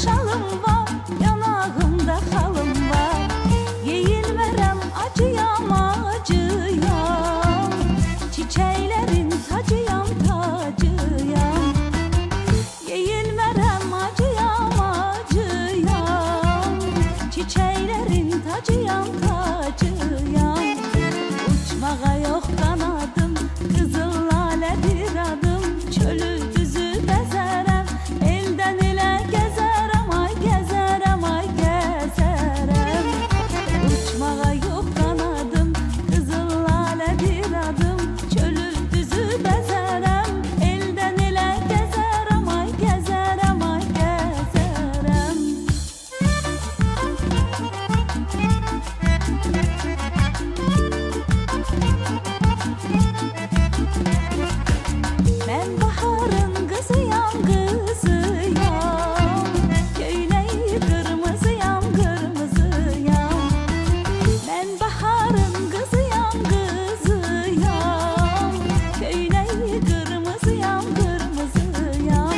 şalım var, yanağımda halım var. Yeyilmerem acıyam acıyam, çiçeklerin tacıyam tacıyam. Yeyilmerem acıyam acıyam, çiçeklerin tacıyam tacıyam. Uçmağa yok kanadım, kızıl laledir adım. Çölü düzü bezerem, elden ele gezerem, ay gezerem, ay gezerem. Uçmağa yok kanadım, kızıl laledir adım. Çölü düzü bezerem, elden ele gezerem, ay gezerem, ay gezerem. Ben baharın kızıyam kızıyam, köynəyi kırmızıyam kırmızıyam. Ben baharın kızıyam kızıyam, köynəyi kırmızıyam kırmızıyam.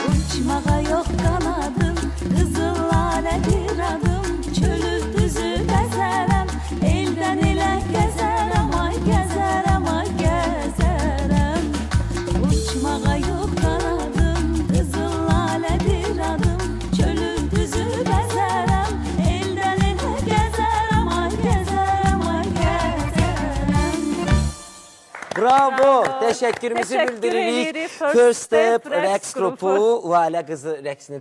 Uçmağa yok kanadım, kızıl laledir adım. Çölü düzü bezerem, elden ele gezerem, ay gezerem, ay gezerem. Uçmağa yok kanadım, kızıl laledir adım. Çölü düzü bezerem, elden ele gezerem, ay gezerem, ay gezerem. Bravo. Teşekkürümüzü Teşekkür bildiririk. edirik. First Step Rəqs qrupu Valə qızı rəqsini